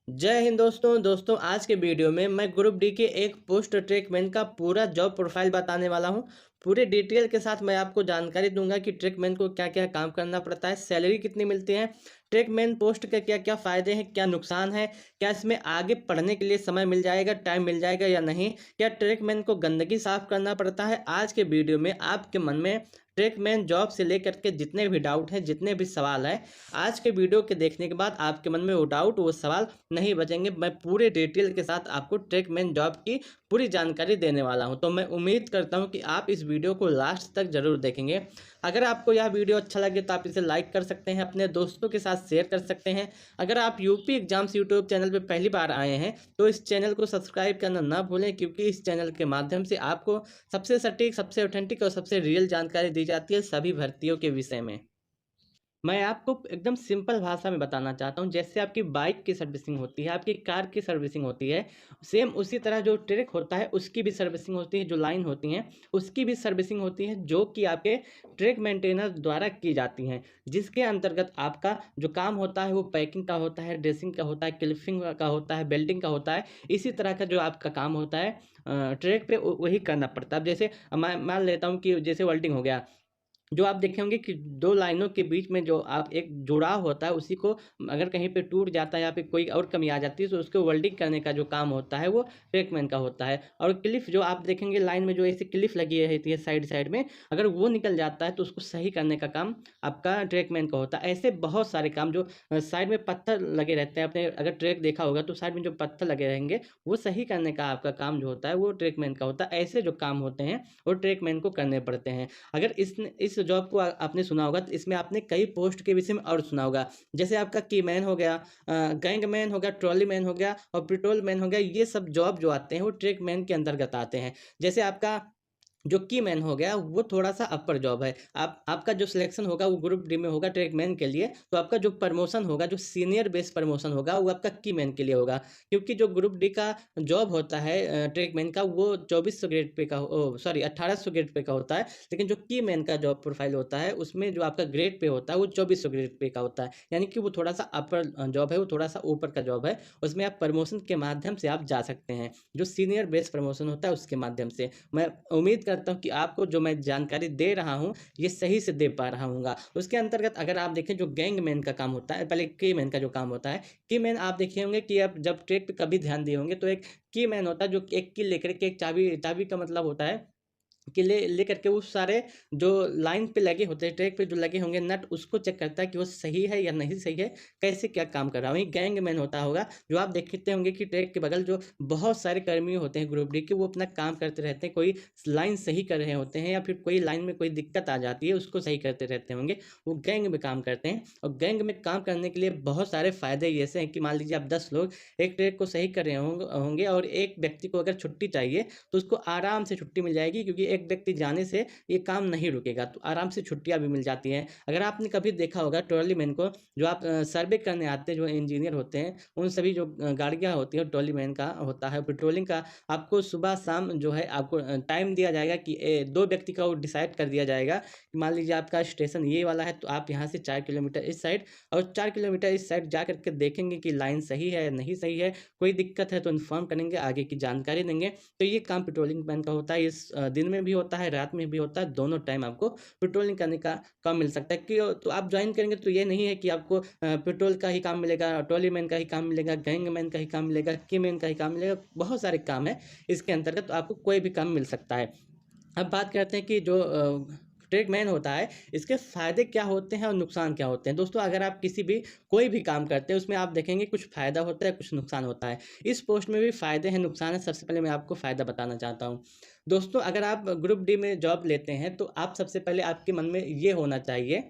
जय हिंद दोस्तों आज के वीडियो में मैं ग्रुप डी के एक पोस्ट ट्रैकमैन का पूरा जॉब प्रोफाइल बताने वाला हूं। पूरे डिटेल के साथ मैं आपको जानकारी दूंगा कि ट्रैकमैन को क्या क्या काम करना पड़ता है, सैलरी कितनी मिलती है, ट्रैकमैन पोस्ट के क्या क्या फ़ायदे हैं, क्या नुकसान है, क्या इसमें आगे पढ़ने के लिए समय मिल जाएगा, टाइम मिल जाएगा या नहीं, क्या ट्रैकमैन को गंदगी साफ करना पड़ता है। आज के वीडियो में आपके मन में ट्रैकमैन जॉब से लेकर के जितने भी डाउट हैं, जितने भी सवाल हैं, आज के वीडियो के देखने के बाद आपके मन में वो डाउट, वो सवाल नहीं बचेंगे। मैं पूरे डिटेल के साथ आपको ट्रैकमैन जॉब की पूरी जानकारी देने वाला हूं। तो मैं उम्मीद करता हूं कि आप इस वीडियो को लास्ट तक जरूर देखेंगे। अगर आपको यह वीडियो अच्छा लगे तो आप इसे लाइक कर सकते हैं, अपने दोस्तों के साथ शेयर कर सकते हैं। अगर आप यूपी एग्जाम्स यूट्यूब चैनल पर पहली बार आए हैं तो इस चैनल को सब्सक्राइब करना ना भूलें, क्योंकि इस चैनल के माध्यम से आपको सबसे सटीक, सबसे ऑथेंटिक और सबसे रियल जानकारी दी जाती है सभी भर्तियों के विषय में। मैं आपको एकदम सिंपल भाषा में बताना चाहता हूँ। जैसे आपकी बाइक की सर्विसिंग होती है, आपकी कार की सर्विसिंग होती है, सेम उसी तरह जो ट्रक होता है उसकी भी सर्विसिंग होती है, जो लाइन होती हैं उसकी भी सर्विसिंग होती है, जो कि आपके ट्रक मेंटेनर द्वारा की जाती हैं। जिसके अंतर्गत आपका जो काम होता है वो पैकिंग का होता है, ड्रेसिंग का होता है, क्लिपिंग का होता है, बेल्टिंग का होता है। इसी तरह का जो आपका काम होता है ट्रैक पे वही करना पड़ता है। अब जैसे मैं मान लेता हूँ कि जैसे वेल्डिंग हो गया, जो आप देखे होंगे कि दो लाइनों के बीच में जो आप एक जुड़ाव होता है, उसी को अगर कहीं पे टूट जाता है या फिर कोई और कमी आ जाती है तो उसको वेल्डिंग करने का जो काम होता है वो ट्रैकमैन का होता है। और क्लिप जो आप देखेंगे लाइन में जो ऐसी क्लिप लगी रहती है साइड साइड में, अगर वो निकल जाता है तो उसको सही करने का काम आपका ट्रैकमैन का होता है। ऐसे बहुत सारे काम जो साइड में पत्थर लगे रहते हैं, आपने अगर ट्रैक देखा होगा तो साइड में जो पत्थर लगे रहेंगे वो सही करने का आपका काम जो होता है वो ट्रैकमैन का होता है। ऐसे जो काम होते हैं वो ट्रैकमैन को करने पड़ते हैं। अगर इस जॉब को आपने सुना होगा तो इसमें आपने कई पोस्ट के विषय में और सुना होगा। जैसे आपका कीमैन हो गया, गैंगमैन हो गया, ट्रॉली मैन हो गया और पेट्रोल मैन हो गया। ये सब जॉब जो आते हैं वो ट्रैकमैन के अंतर्गत आते हैं। जैसे आपका जो कीमैन हो गया वो थोड़ा सा अपर जॉब है। आपका जो सिलेक्शन होगा वो ग्रुप डी में होगा ट्रैकमैन के लिए, तो आपका जो प्रमोशन होगा, जो सीनियर बेस प्रमोशन होगा, वो आपका कीमैन के लिए होगा। क्योंकि जो ग्रुप डी का जॉब होता है ट्रैकमैन का, वो 2400 ग्रेड पे का सॉरी 1800 ग्रेड पे का होता है। लेकिन जो कीमैन का जॉब प्रोफाइल होता है उसमें जो आपका ग्रेड पे होता है वो 2400 ग्रेड पे का होता है। यानी कि वो थोड़ा सा अपर जॉब है, वो थोड़ा सा ऊपर का जॉब है। उसमें आप प्रमोशन के माध्यम से आप जा सकते हैं, जो सीनियर बेस प्रमोशन होता है उसके माध्यम से। मैं उम्मीद करता हूँ कि आपको जो मैं जानकारी दे रहा हूँ ये सही से दे पा रहा हूँगा। उसके अंतर्गत अगर आप देखें जो गैंगमैन का काम होता है, पहले कीमैन का जो काम होता है, कीमैन आप देखे होंगे कि आप जब ट्रैक पे कभी ध्यान दिए होंगे तो एक कीमैन होता है जो एक की लेकर के, एक चाबी, चाबी का मतलब होता है कि लेकर के उस सारे जो लाइन पे लगे होते हैं, ट्रैक पे जो लगे होंगे नट, उसको चेक करता है कि वो सही है या नहीं सही है, कैसे क्या काम कर रहा है। वहीं गैंगमैन होता होगा जो आप देखते होंगे कि ट्रैक के बगल जो बहुत सारे कर्मी होते हैं ग्रुप डी के, वो अपना काम करते रहते हैं। कोई लाइन सही कर रहे होते हैं या फिर कोई लाइन में कोई दिक्कत आ जाती है उसको सही करते रहते होंगे, वो गैंग में काम करते हैं। और गैंग में काम करने के लिए बहुत सारे फायदे ऐसे हैं कि मान लीजिए आप 10 लोग एक ट्रैक को सही कर रहे होंगे और एक व्यक्ति को अगर छुट्टी चाहिए तो उसको आराम से छुट्टी मिल जाएगी, क्योंकि एक व्यक्ति जाने से ये काम नहीं रुकेगा, तो आराम से छुट्टियां भी मिल जाती हैं। अगर आपने कभी देखा होगा ट्रॉली मैन को, जो आप सर्वे करने आते हैं, जो इंजीनियर होते हैं, उन सभी जो गाड़ियां होती हैं ट्रॉली मैन का होता है, पेट्रोलिंग का, आपको सुबह शाम जो है आपको टाइम दिया जाएगा कि दो व्यक्ति का वो डिसाइड कर दिया जाएगा कि मान लीजिए आपका स्टेशन ये वाला है तो आप यहाँ से 4 किलोमीटर इस साइड और 4 किलोमीटर इस साइड जा करके देखेंगे कि लाइन सही है या नहीं सही है, कोई दिक्कत है तो इन्फॉर्म करेंगे, आगे की जानकारी देंगे। तो ये काम पेट्रोलिंग मैन का होता है। इस दिन में भी होता है, रात में भी होता है, दोनों टाइम आपको पेट्रोलिंग करने का काम मिल सकता है। कि तो आप ज्वाइन करेंगे तो ये नहीं है कि आपको पेट्रोल का ही काम मिलेगा, ट्रॉली मैन का ही काम मिलेगा, गैंग मैन का ही काम मिलेगा, की मैन का ही काम मिलेगा। बहुत सारे काम है इसके अंतर्गत, तो आपको कोई भी काम मिल सकता है। अब बात करते हैं कि जो ट्रैकमैन होता है इसके फ़ायदे क्या होते हैं और नुकसान क्या होते हैं। दोस्तों अगर आप किसी भी कोई भी काम करते हैं उसमें आप देखेंगे कुछ फ़ायदा होता है, कुछ नुकसान होता है। इस पोस्ट में भी फ़ायदे हैं, नुकसान है। सबसे पहले मैं आपको फ़ायदा बताना चाहता हूँ। दोस्तों अगर आप ग्रुप डी में जॉब लेते हैं तो आप सबसे पहले आपके मन में ये होना चाहिए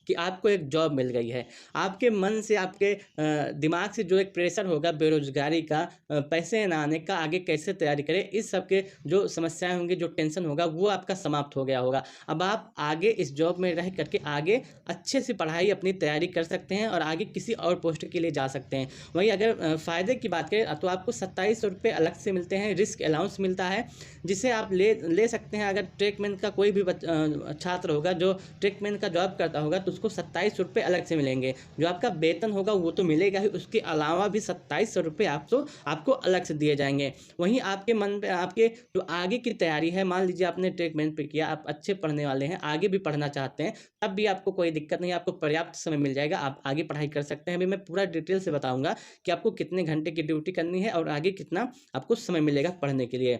कि आपको एक जॉब मिल गई है। आपके मन से, आपके दिमाग से जो एक प्रेशर होगा बेरोज़गारी का, पैसे ना आने का, आगे कैसे तैयारी करें, इस सब के जो समस्याएँ होंगी, जो टेंशन होगा, वो आपका समाप्त हो गया होगा। अब आप आगे इस जॉब में रह करके आगे अच्छे से पढ़ाई अपनी तैयारी कर सकते हैं और आगे किसी और पोस्ट के लिए जा सकते हैं। वहीं अगर फ़ायदे की बात करें तो आपको 2700 रुपये अलग से मिलते हैं, रिस्क अलाउंस मिलता है, जिसे आप ले सकते हैं। अगर ट्रैकमैन का कोई भी छात्र होगा जो ट्रैकमैन का जॉब करता होगा तो उसको 27 रुपये अलग से मिलेंगे। जो आपका वेतन होगा वो तो मिलेगा ही, उसके अलावा भी 2700 रुपये आपको अलग से दिए जाएंगे। वहीं आपके मन पे आपके जो आगे की तैयारी है, मान लीजिए आपने ट्रेकमैन पे किया, आप अच्छे पढ़ने वाले हैं, आगे भी पढ़ना चाहते हैं, तब भी आपको कोई दिक्कत नहीं, आपको पर्याप्त समय मिल जाएगा, आप आगे पढ़ाई कर सकते हैं। अभी मैं पूरा डिटेल से बताऊंगा कि आपको कितने घंटे की ड्यूटी करनी है और आगे कितना आपको समय मिलेगा पढ़ने के लिए।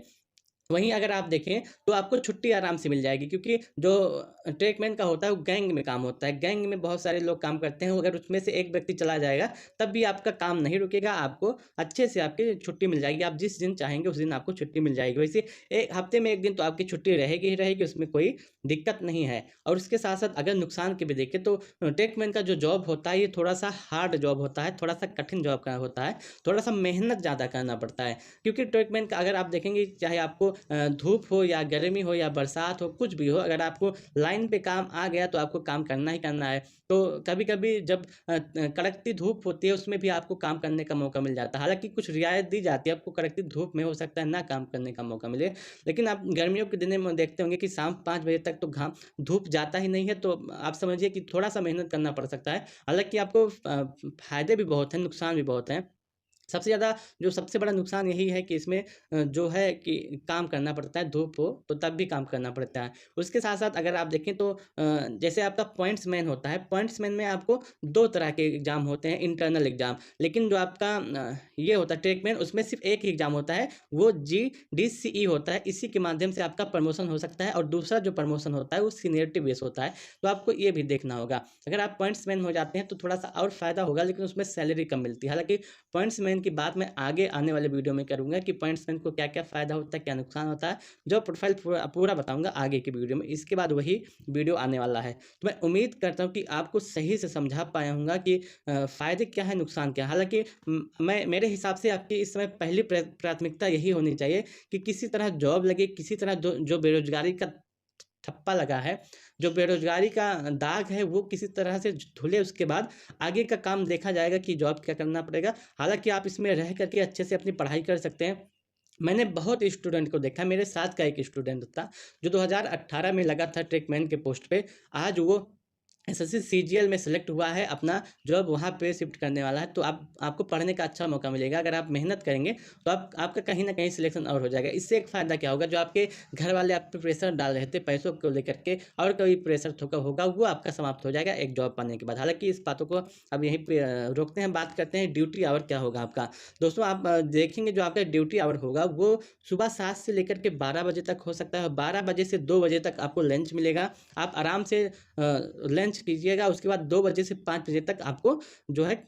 वहीं अगर आप देखें तो आपको छुट्टी आराम से मिल जाएगी, क्योंकि जो ट्रेकमैन का होता है वो गैंग में काम होता है, गैंग में बहुत सारे लोग काम करते हैं। अगर उसमें से एक व्यक्ति चला जाएगा तब भी आपका काम नहीं रुकेगा, आपको अच्छे से आपकी छुट्टी मिल जाएगी, आप जिस दिन चाहेंगे उस दिन आपको छुट्टी मिल जाएगी। वैसे एक हफ्ते में एक दिन तो आपकी छुट्टी रहेगी ही रहेगी, उसमें कोई दिक्कत नहीं है। और उसके साथ साथ अगर नुकसान के भी देखें तो ट्रेकमैन का जो जॉब होता है ये थोड़ा सा हार्ड जॉब होता है, थोड़ा सा कठिन जॉब का होता है, थोड़ा सा मेहनत ज़्यादा करना पड़ता है। क्योंकि ट्रेकमैन का अगर आप देखेंगे, चाहे आपको धूप हो या गर्मी हो या बरसात हो, कुछ भी हो, अगर आपको लाइन पे काम आ गया तो आपको काम करना ही करना है। तो कभी कभी जब कड़कती धूप होती है उसमें भी आपको काम करने का मौका मिल जाता है, हालांकि कुछ रियायत दी जाती है, आपको कड़कती धूप में हो सकता है ना काम करने का मौका मिले, लेकिन आप गर्मियों के दिनों में देखते होंगे कि शाम 5 बजे तक तो घाम धूप जाता ही नहीं है, तो आप समझिए कि थोड़ा सा मेहनत करना पड़ सकता है। हालांकि आपको फायदे भी बहुत हैं, नुकसान भी बहुत हैं। सबसे बड़ा नुकसान यही है कि इसमें जो है कि काम करना पड़ता है, धूप हो तो तब भी काम करना पड़ता है। उसके साथ-साथ अगर आप देखें तो जैसे आपका पॉइंट्समैन होता है, पॉइंट्समैन में आपको 2 तरह के एग्ज़ाम होते हैं, इंटरनल एग्ज़ाम। लेकिन जो आपका ये होता है ट्रेकमैन, उसमें सिर्फ़ एक ही एग्ज़ाम होता है, वो जीडीसीई होता है। इसी के माध्यम से आपका प्रमोशन हो सकता है, और दूसरा जो प्रमोशन होता है वो सीनियरिटी बेस होता है। तो आपको ये भी देखना होगा। अगर आप पॉइंट्समैन हो जाते हैं तो थोड़ा-सा और फ़ायदा होगा, लेकिन उसमें सैलरी कम मिलती है। हालाँकि पॉइंट्समैन की बात मैं आगे आने वाले वीडियो में करूंगा कि पॉइंट्समैन को क्या क्या फ़ायदा होता है, क्या नुकसान होता है, जो प्रोफाइल पूरा बताऊंगा आगे की वीडियो में। इसके बाद वही वीडियो आने वाला है। तो मैं उम्मीद करता हूं कि आपको सही से समझा पाया हूँगा कि फ़ायदे क्या है, नुकसान क्या है। हालांकि मैं मेरे हिसाब से आपकी इस समय पहली प्राथमिकता यही होनी चाहिए कि किसी तरह जॉब लगे, किसी तरह जो बेरोजगारी का ठप्पा लगा है, जो बेरोजगारी का दाग है, वो किसी तरह से धुले। उसके बाद आगे का काम देखा जाएगा कि जॉब क्या करना पड़ेगा। हालांकि आप इसमें रह करके अच्छे से अपनी पढ़ाई कर सकते हैं। मैंने बहुत स्टूडेंट को देखा, मेरे साथ का एक स्टूडेंट था जो 2018 में लगा था ट्रेकमैन के पोस्ट पे, आज वो एसएससी सीजीएल में सेलेक्ट हुआ है, अपना जॉब वहाँ पे शिफ्ट करने वाला है। तो आपको पढ़ने का अच्छा मौका मिलेगा, अगर आप मेहनत करेंगे तो आपका कहीं ना कहीं सिलेक्शन और हो जाएगा। इससे एक फ़ायदा क्या होगा, जो आपके घर वाले आप पे प्रेशर डाल रहे थे पैसों को लेकर के, और कोई प्रेशर थोड़ा होगा, वो आपका समाप्त हो जाएगा एक जॉब पाने के बाद। हालांकि इस बातों को अब यहीं पे रोकते हैं, बात करते हैं ड्यूटी आवर क्या होगा आपका। दोस्तों आप देखेंगे जो आपका ड्यूटी आवर होगा वो सुबह 7 से लेकर के 12 बजे तक हो सकता है। 12 बजे से 2 बजे तक आपको लंच मिलेगा, आप आराम से लंच कीजिएगा। उसके बाद 2 बजे से 5 बजे तक आपको जो है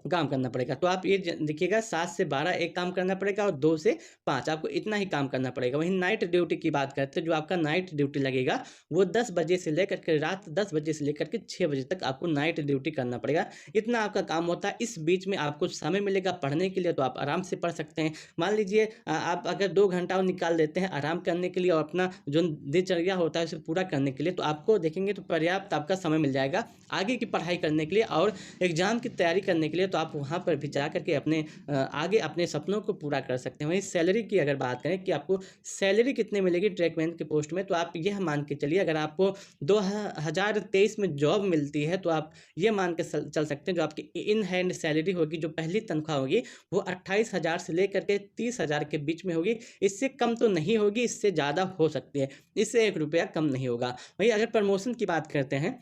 काम करना पड़ेगा। तो आप ये देखिएगा, 7 से 12 एक काम करना पड़ेगा और 2 से 5 आपको इतना ही काम करना पड़ेगा। वहीं नाइट ड्यूटी की बात करते हैं, जो आपका नाइट ड्यूटी लगेगा वो 10 बजे से लेकर के रात 10 बजे से लेकर के 6 बजे तक आपको नाइट ड्यूटी करना पड़ेगा। इतना आपका काम होता है। इस बीच में आपको समय मिलेगा पढ़ने के लिए, तो आप आराम से पढ़ सकते हैं। मान लीजिए आप अगर 2 घंटा और निकाल देते हैं आराम करने के लिए और अपना जो दिनचर्या होता है उसे पूरा करने के लिए, तो आपको देखेंगे तो पर्याप्त आपका समय मिल जाएगा आगे की पढ़ाई करने के लिए और एग्ज़ाम की तैयारी करने के लिए। तो आप वहाँ पर भी जा करके अपने आगे अपने सपनों को पूरा कर सकते हैं। वहीं सैलरी की अगर बात करें कि आपको सैलरी कितनी मिलेगी ट्रेकमैन के पोस्ट में, तो आप यह मान के चलिए, अगर आपको 2023 में जॉब मिलती है तो आप ये मान के चल सकते हैं जो आपकी इन हैंड सैलरी होगी, जो पहली तनख्वाह होगी, वो 28,000 से लेकर के 30,000 के बीच में होगी। इससे कम तो नहीं होगी, इससे ज़्यादा हो सकती है, इससे 1 रुपया कम नहीं होगा। वहीं अगर प्रमोशन की बात करते हैं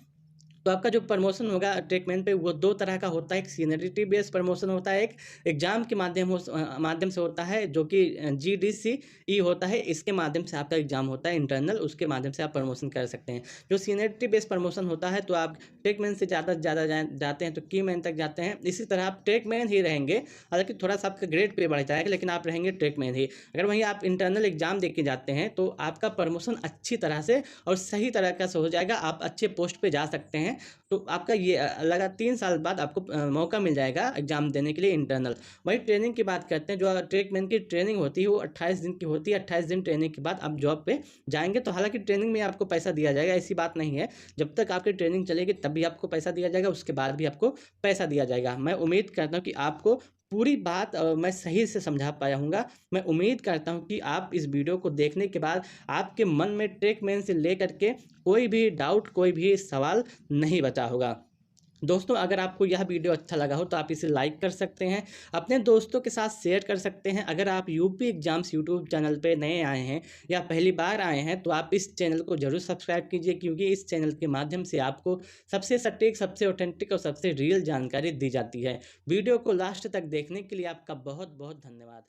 तो आपका जो प्रमोशन होगा ट्रेकमैन पे वो 2 तरह का होता है। एक सीनियरिटी बेस्ड प्रमोशन होता है, एक एग्जाम के माध्यम से होता है, जो कि जीडीसीई होता है। इसके माध्यम से आपका एग्जाम होता है इंटरनल, उसके माध्यम से आप प्रमोशन कर सकते हैं। जो सीनियरिटी बेस्ड प्रमोशन होता है तो आप ट्रेकमैन से ज़्यादा जाते हैं तो कीमैन तक जाते हैं। इसी तरह आप ट्रेकमैन ही रहेंगे, हालांकि थोड़ा सा आपका ग्रेड पे बढ़ जाएगा, लेकिन आप रहेंगे ट्रेकमैन ही। अगर वहीं आप इंटरनल एग्जाम दे के जाते हैं तो आपका प्रमोशन अच्छी तरह से और सही तरह से हो जाएगा, आप अच्छे पोस्ट पे जा सकते हैं। तो आपका ये लगा 3 साल बाद आपको मौका मिल जाएगा एग्जाम देने के लिए इंटरनल। वही ट्रेनिंग की बात करते हैं, जो ट्रेकमैन की ट्रेनिंग होती है वो 28 दिन की होती है। 28 दिन ट्रेनिंग के बाद आप जॉब पे जाएंगे। तो हालांकि ट्रेनिंग में आपको पैसा दिया जाएगा, ऐसी बात नहीं है, जब तक आपकी ट्रेनिंग चलेगी तब भी आपको पैसा दिया जाएगा, उसके बाद भी आपको पैसा दिया जाएगा। मैं उम्मीद करता हूँ कि आपको पूरी बात मैं सही से समझा पाया हूँगा। मैं उम्मीद करता हूँ कि आप इस वीडियो को देखने के बाद आपके मन में ट्रेकमैन से लेकर के कोई भी डाउट, कोई भी सवाल नहीं बचा होगा। दोस्तों, अगर आपको यह वीडियो अच्छा लगा हो तो आप इसे लाइक कर सकते हैं, अपने दोस्तों के साथ शेयर कर सकते हैं। अगर आप यूपी एग्ज़ाम्स यूट्यूब चैनल पे नए आए हैं या पहली बार आए हैं तो आप इस चैनल को ज़रूर सब्सक्राइब कीजिए, क्योंकि इस चैनल के माध्यम से आपको सबसे सटीक, सबसे ऑथेंटिक और सबसे रियल जानकारी दी जाती है। वीडियो को लास्ट तक देखने के लिए आपका बहुत बहुत धन्यवाद।